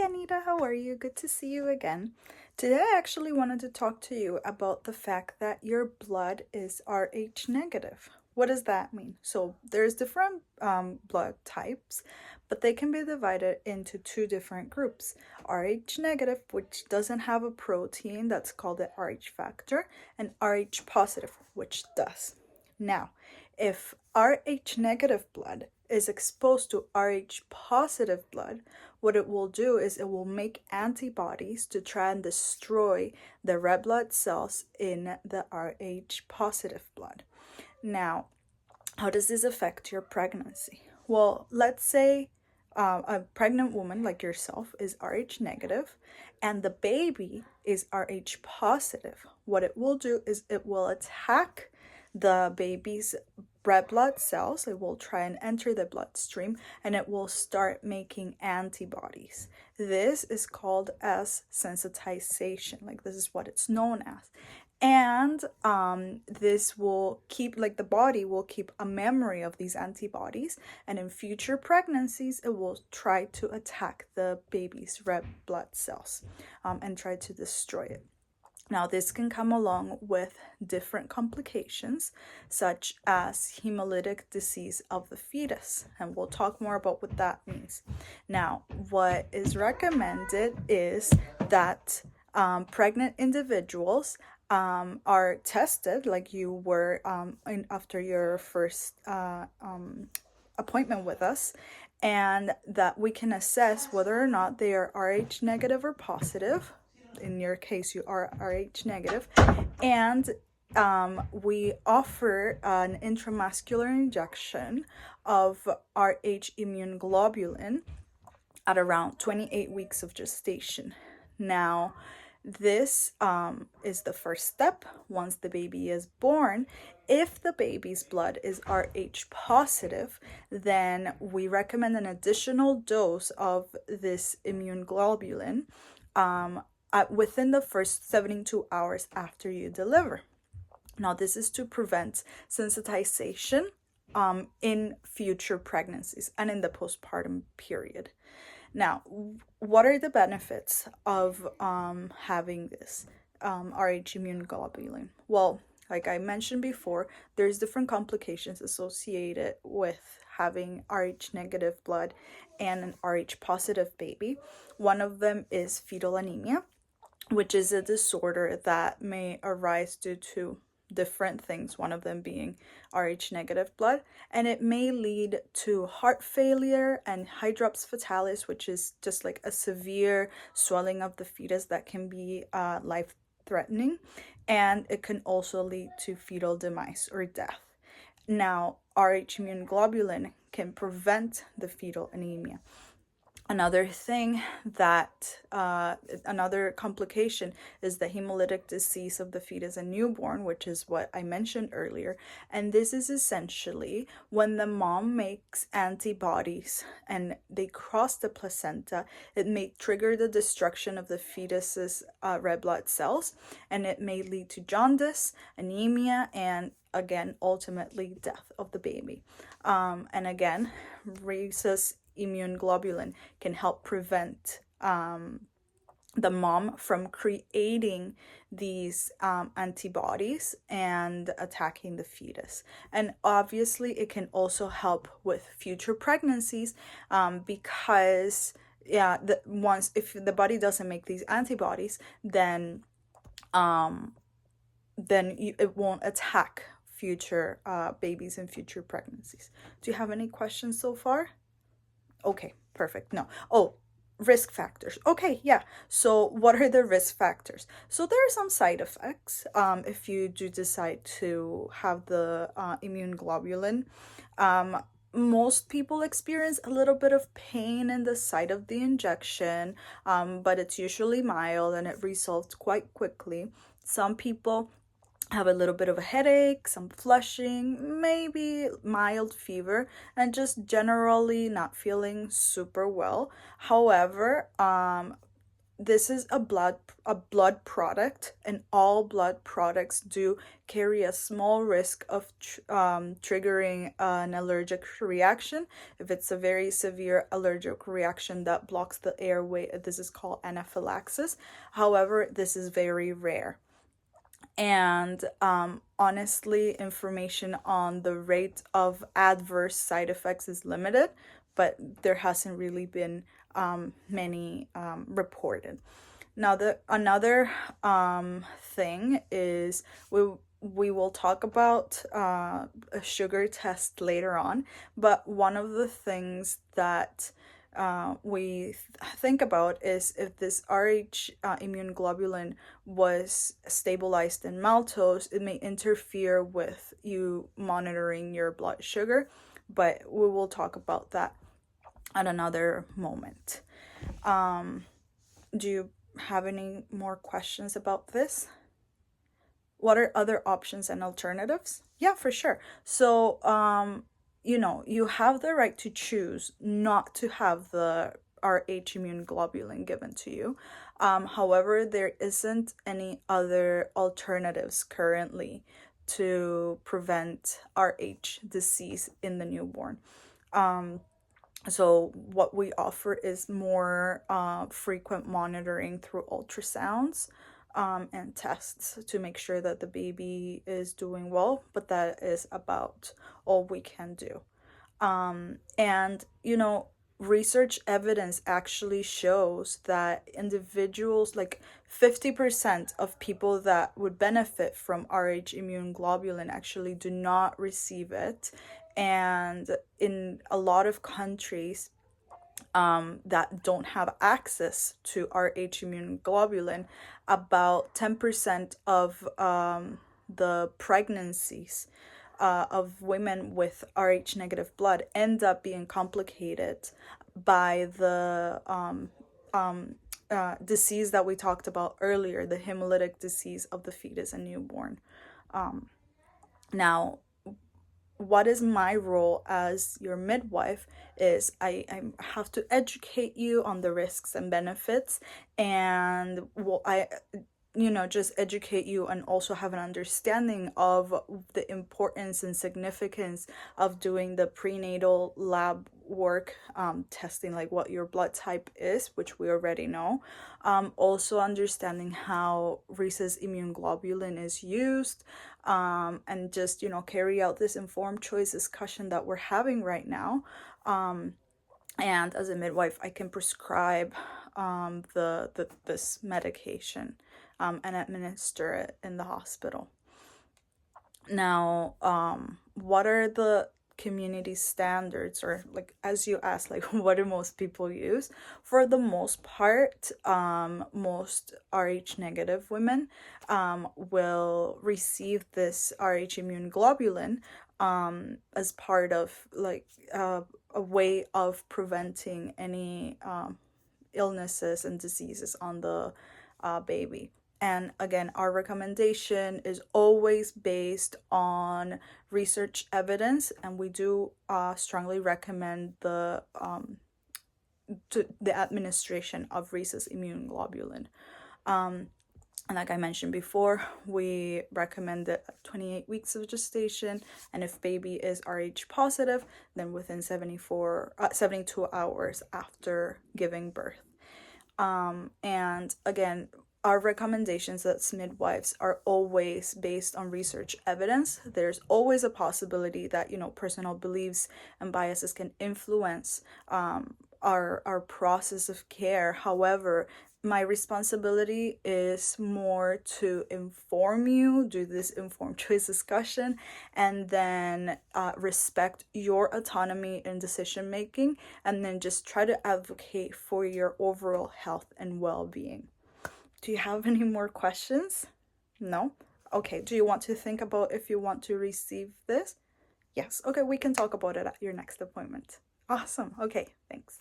Anita, how are you? Good to see you again. Today I actually wanted to talk to you about the fact that your blood is Rh negative. What does that mean? So there's different blood types, but they can be divided into two different groups. Rh negative, which doesn't have a protein that's called the Rh factor, and Rh positive, which does. Now, if Rh negative blood is exposed to Rh positive blood, what it will do is it will make antibodies to try and destroy the red blood cells in the Rh positive blood. Now, how does this affect your pregnancy? Well, let's say a pregnant woman like yourself is Rh negative and the baby is Rh positive. What it will do is it will attack the baby's red blood cells. It will try and enter the bloodstream and it will start making antibodies. This is called as sensitization. Like, this is what it's known as. And this will keep, like, the body will keep a memory of these antibodies, and in future pregnancies it will try to attack the baby's red blood cells and try to destroy it. Now, this can come along with different complications, such as hemolytic disease of the fetus, and we'll talk more about what that means. Now, what is recommended is that pregnant individuals are tested like you were after your first appointment with us, and that we can assess whether or not they are Rh negative or positive. In your case, you are Rh negative, and we offer an intramuscular injection of Rh immune globulin at around 28 weeks of gestation. Now, this is the first step. Once the baby is born, if the baby's blood is Rh positive, then we recommend an additional dose of this immune globulin within the first 72 hours after you deliver. Now, this is to prevent sensitization in future pregnancies and in the postpartum period. Now, what are the benefits of having this Rh immune globulin? Well, like I mentioned before, there's different complications associated with having Rh negative blood and an Rh positive baby. One of them is fetal anemia, which is a disorder that may arise due to different things, one of them being Rh negative blood, and it may lead to heart failure and hydrops fetalis, which is just like a severe swelling of the fetus that can be life-threatening, and it can also lead to fetal demise or death. Now, Rh immune globulin can prevent the fetal anemia. Another thing that, another complication is the hemolytic disease of the fetus and newborn, which is what I mentioned earlier. And this is essentially when the mom makes antibodies and they cross the placenta, it may trigger the destruction of the fetus's red blood cells, and it may lead to jaundice, anemia, and again, ultimately death of the baby. And again, rhesus immune globulin can help prevent the mom from creating these antibodies and attacking the fetus. And obviously it can also help with future pregnancies because once if the body doesn't make these antibodies, then it won't attack future babies and future pregnancies. Do you have any questions so far? Okay, perfect. No. Oh, risk factors. Okay, yeah. So what are the risk factors? So there are some side effects if you do decide to have the immune globulin. Most people experience a little bit of pain in the site of the injection, but it's usually mild and it resolves quite quickly. Some people have a little bit of a headache, some flushing, maybe mild fever, and just generally not feeling super well. However, this is a blood product, and all blood products do carry a small risk of triggering an allergic reaction. If it's a very severe allergic reaction that blocks the airway, this is called anaphylaxis. However, this is very rare. And honestly, information on the rate of adverse side effects is limited, but there hasn't really been many reported. Now, another thing is we will talk about a sugar test later on, but one of the things that we think about is if this Rh immune globulin was stabilized in maltose, it may interfere with you monitoring your blood sugar, but we will talk about that at another moment. Do you have any more questions about this? What are other options and alternatives? Yeah, for sure. So, you have the right to choose not to have the Rh immune globulin given to you. However, there isn't any other alternatives currently to prevent Rh disease in the newborn. So what we offer is more frequent monitoring through ultrasounds and tests to make sure that the baby is doing well, but that is about all we can do. And research evidence actually shows that individuals, like 50% of people that would benefit from Rh immune globulin actually do not receive it. And in a lot of countries that don't have access to Rh immune globulin, about 10% of the pregnancies of women with Rh negative blood end up being complicated by the disease that we talked about earlier, the hemolytic disease of the fetus and newborn. Now, what is my role as your midwife is I have to educate you on the risks and benefits, and just educate you and also have an understanding of the importance and significance of doing the prenatal lab work, testing like what your blood type is, which we already know. Also understanding how rhesus immune globulin is used, and just carry out this informed choice discussion that we're having right now. And as a midwife, I can prescribe this medication and administer it in the hospital. Now, what are the community standards, or like as you asked, like what do most people use? For the most part, most Rh negative women will receive this Rh immune globulin as part of like a way of preventing any illnesses and diseases on the baby. And again, our recommendation is always based on research evidence, and we do strongly recommend the administration of rhesus immune globulin. And like I mentioned before, we recommend it at 28 weeks of gestation, and if baby is Rh positive, then within 72 hours after giving birth. And again, our recommendations as midwives are always based on research evidence. There's always a possibility that personal beliefs and biases can influence our process of care. However, my responsibility is more to inform you, do this informed choice discussion, and then respect your autonomy in decision making, and then just try to advocate for your overall health and well-being. Do you have any more questions? No? Okay, do you want to think about if you want to receive this? Yes, okay, we can talk about it at your next appointment. Awesome, okay, thanks.